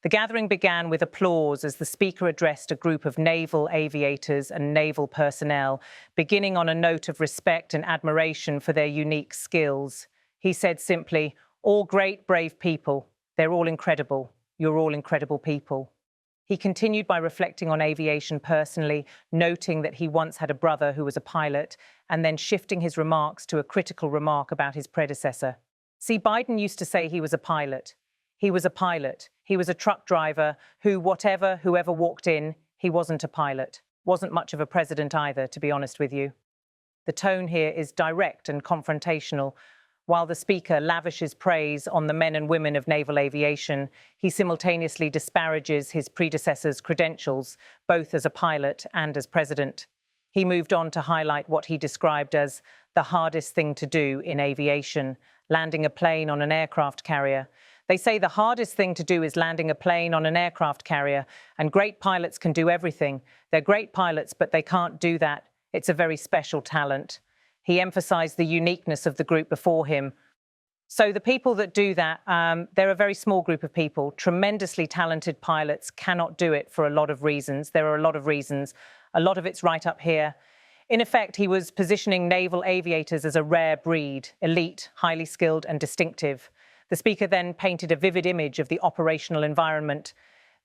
The gathering began with applause as the speaker addressed a group of naval aviators and naval personnel, beginning on a note of respect and admiration for their unique skills. He said simply, "All great, brave people. They're all incredible. You're all incredible people." He continued by reflecting on aviation personally, noting that he once had a brother who was a pilot, and then shifting his remarks to a critical remark about his predecessor. See, Biden used to say he was a pilot. He was a pilot. He was a truck driver who, whoever walked in, he wasn't a pilot. Wasn't much of a president either, to be honest with you. The tone here is direct and confrontational. While the speaker lavishes praise on the men and women of naval aviation, he simultaneously disparages his predecessor's credentials, both as a pilot and as president. He moved on to highlight what he described as the hardest thing to do in aviation, landing a plane on an aircraft carrier. They say the hardest thing to do is landing a plane on an aircraft carrier, and great pilots can do everything. They're great pilots, but they can't do that. It's a very special talent. He emphasized the uniqueness of the group before him. So the people that do that, they're a very small group of people. Tremendously talented pilots cannot do it for a lot of reasons. There are a lot of reasons. A lot of it's right up here. In effect, he was positioning naval aviators as a rare breed, elite, highly skilled and distinctive. The speaker then painted a vivid image of the operational environment.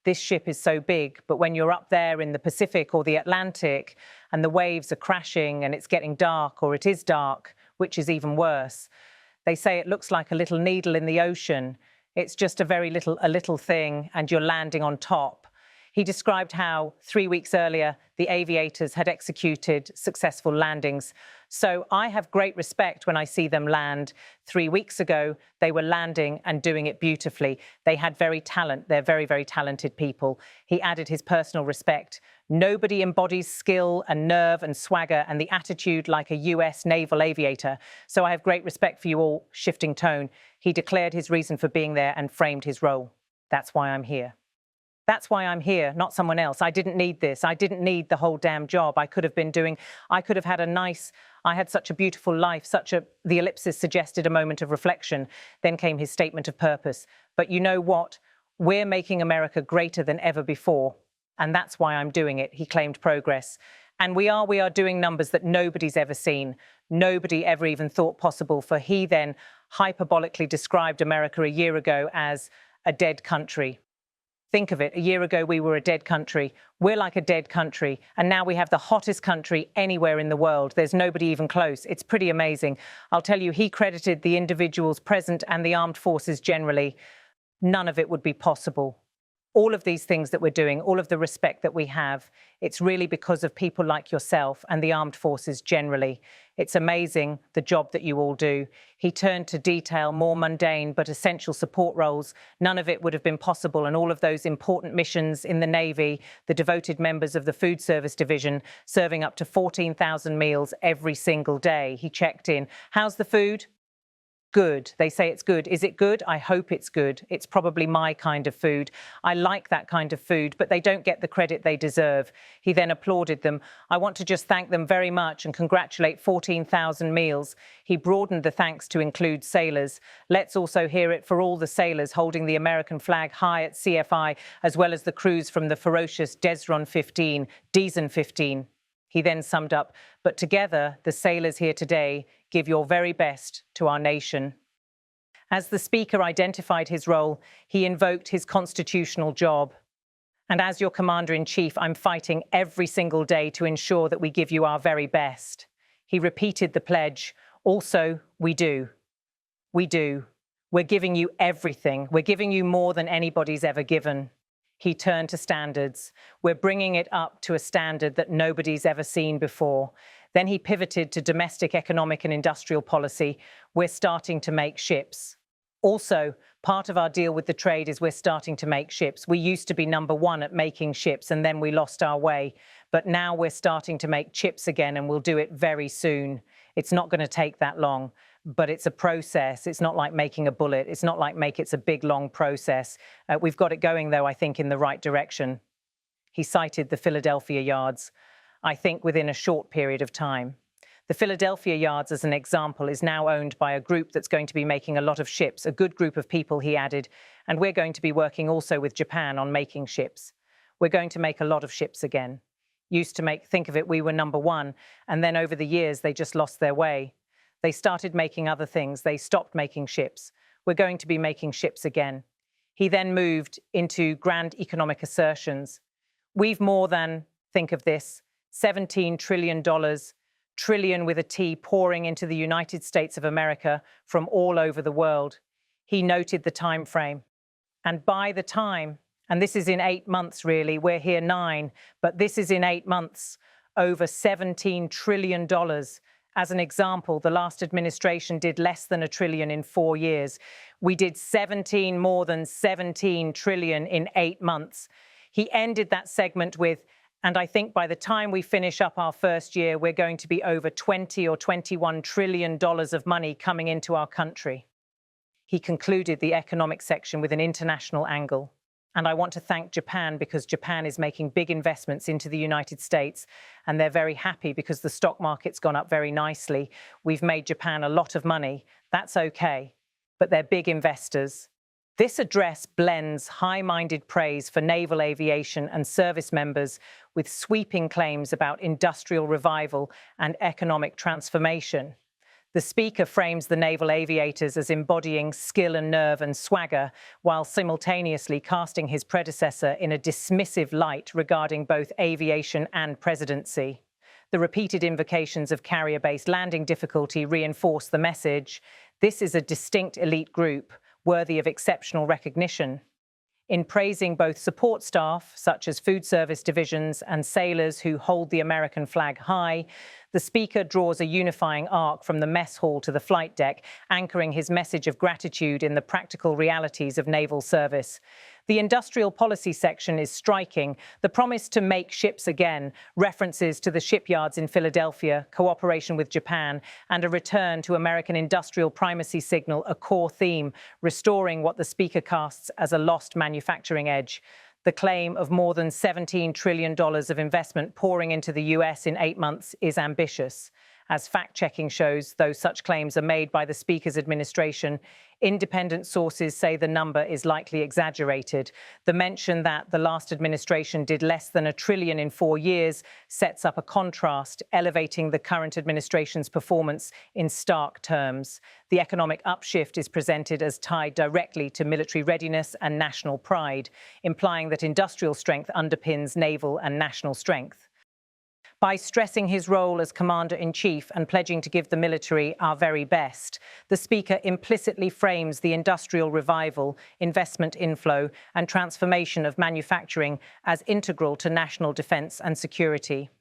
This ship is so big, but when you're up there in the Pacific or the Atlantic and the waves are crashing and it's getting dark, or it is dark, which is even worse, they say it looks like a little needle in the ocean. It's just a little thing, and you're landing on top. He described how 3 weeks earlier, the aviators had executed successful landings. So I have great respect when I see them land. 3 weeks ago, they were landing and doing it beautifully. They had they're very, very talented people. He added his personal respect. Nobody embodies skill and nerve and swagger and the attitude like a US naval aviator. So I have great respect for you all, shifting tone. He declared his reason for being there and framed his role. That's why I'm here. That's why I'm here, not someone else. I didn't need this. I didn't need the whole damn job. I could have had I had such a beautiful life, the ellipsis suggested a moment of reflection. Then came his statement of purpose. But you know what? We're making America greater than ever before. And that's why I'm doing it. He claimed progress. And we are doing numbers that nobody's ever seen. Nobody ever even thought possible. For he then hyperbolically described America a year ago as a dead country. Think of it, a year ago we were a dead country. We're like a dead country, and now we have the hottest country anywhere in the world. There's nobody even close. It's pretty amazing. I'll tell you, he credited the individuals present and the armed forces generally. None of it would be possible. All of these things that we're doing, all of the respect that we have, it's really because of people like yourself and the armed forces generally. It's amazing the job that you all do. He turned to detail more mundane but essential support roles. None of it would have been possible, and all of those important missions in the Navy, the devoted members of the Food Service Division, serving up to 14,000 meals every single day. He checked in. How's the food? Good. They say it's good. Is it good? I hope it's good. It's probably my kind of food. I like that kind of food, but they don't get the credit they deserve. He then applauded them. I want to just thank them very much and congratulate 14,000 meals. He broadened the thanks to include sailors. Let's also hear it for all the sailors holding the American flag high at CFI, as well as the crews from the ferocious Dezen 15. He then summed up, but together, the sailors here today give your very best to our nation. As the speaker identified his role, he invoked his constitutional job. And as your commander-in-chief, I'm fighting every single day to ensure that we give you our very best. He repeated the pledge. Also, we do. We do. We're giving you everything. We're giving you more than anybody's ever given. He turned to standards. We're bringing it up to a standard that nobody's ever seen before. Then he pivoted to domestic economic and industrial policy. We're starting to make ships. Also, part of our deal with the trade is we're starting to make ships. We used to be number one at making ships, and then we lost our way. But now we're starting to make chips again, and we'll do it very soon. It's not going to take that long. But it's a process. It's not like making a bullet. It's not like it's a big, long process. We've got it going, though, I think, in the right direction. He cited the Philadelphia yards, I think, within a short period of time. The Philadelphia yards, as an example, is now owned by a group that's going to be making a lot of ships, a good group of people, he added, and we're going to be working also with Japan on making ships. We're going to make a lot of ships again. Think of it, we were number one, and then over the years they just lost their way. They started making other things, they stopped making ships. We're going to be making ships again. He then moved into grand economic assertions. We've more than, think of this, $17 trillion, trillion with a T, pouring into the United States of America from all over the world. He noted the time frame. And by the time, and this is in 8 months really, we're here 9, but this is in 8 months, over $17 trillion. As an example, the last administration did less than $1 trillion in 4 years. We did more than 17 trillion in 8 months. He ended that segment with, and I think by the time we finish up our first year, we're going to be over 20 or $21 trillion of money coming into our country. He concluded the economic section with an international angle. And I want to thank Japan, because Japan is making big investments into the United States, and they're very happy because the stock market's gone up very nicely. We've made Japan a lot of money. That's okay, but they're big investors. This address blends high-minded praise for naval aviation and service members with sweeping claims about industrial revival and economic transformation. The speaker frames the naval aviators as embodying skill and nerve and swagger, while simultaneously casting his predecessor in a dismissive light regarding both aviation and presidency. The repeated invocations of carrier-based landing difficulty reinforce the message: this is a distinct elite group, worthy of exceptional recognition. In praising both support staff, such as food service divisions, and sailors who hold the American flag high, the speaker draws a unifying arc from the mess hall to the flight deck, anchoring his message of gratitude in the practical realities of naval service. The industrial policy section is striking. The promise to make ships again, references to the shipyards in Philadelphia, cooperation with Japan, and a return to American industrial primacy signal a core theme, restoring what the speaker casts as a lost manufacturing edge. The claim of more than $17 trillion of investment pouring into the US in 8 months is ambitious. As fact-checking shows, though such claims are made by the Speaker's administration, independent sources say the number is likely exaggerated. The mention that the last administration did less than $1 trillion in 4 years sets up a contrast, elevating the current administration's performance in stark terms. The economic upshift is presented as tied directly to military readiness and national pride, implying that industrial strength underpins naval and national strength. By stressing his role as Commander-in-Chief and pledging to give the military our very best, the Speaker implicitly frames the industrial revival, investment inflow, and transformation of manufacturing as integral to national defence and security.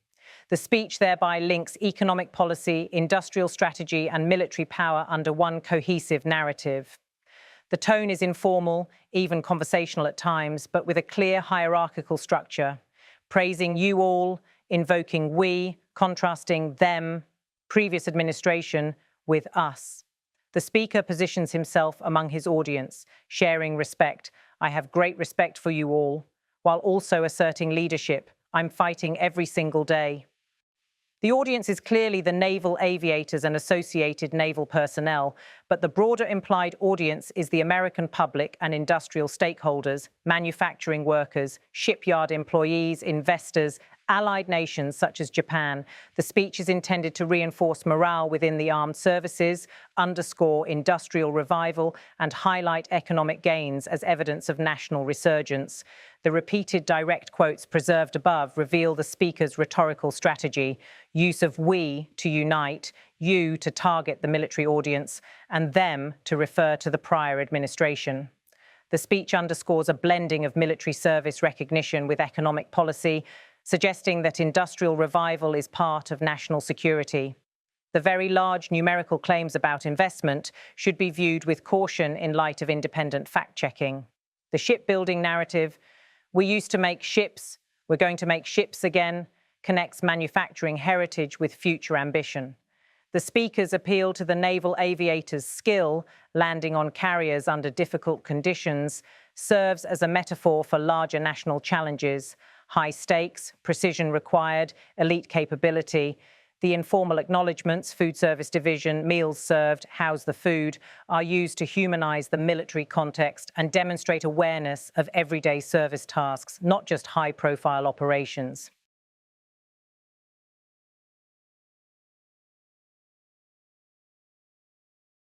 The speech thereby links economic policy, industrial strategy, and military power under one cohesive narrative. The tone is informal, even conversational at times, but with a clear hierarchical structure, praising you all, invoking we, contrasting them, previous administration, with us. The speaker positions himself among his audience, sharing respect. I have great respect for you all, while also asserting leadership. I'm fighting every single day. The audience is clearly the naval aviators and associated naval personnel, but the broader implied audience is the American public and industrial stakeholders, manufacturing workers, shipyard employees, investors, allied nations such as Japan. The speech is intended to reinforce morale within the armed services, underscore industrial revival, and highlight economic gains as evidence of national resurgence. The repeated direct quotes preserved above reveal the speaker's rhetorical strategy: use of we to unite, you to target the military audience, and them to refer to the prior administration. The speech underscores a blending of military service recognition with economic policy, suggesting that industrial revival is part of national security. The very large numerical claims about investment should be viewed with caution in light of independent fact-checking. The shipbuilding narrative, we used to make ships, we're going to make ships again, connects manufacturing heritage with future ambition. The speakers appeal to the naval aviators' skill, landing on carriers under difficult conditions, serves as a metaphor for larger national challenges: high stakes, precision required, elite capability. The informal acknowledgements, food service division, meals served, how's the food, are used to humanise the military context and demonstrate awareness of everyday service tasks, not just high-profile operations.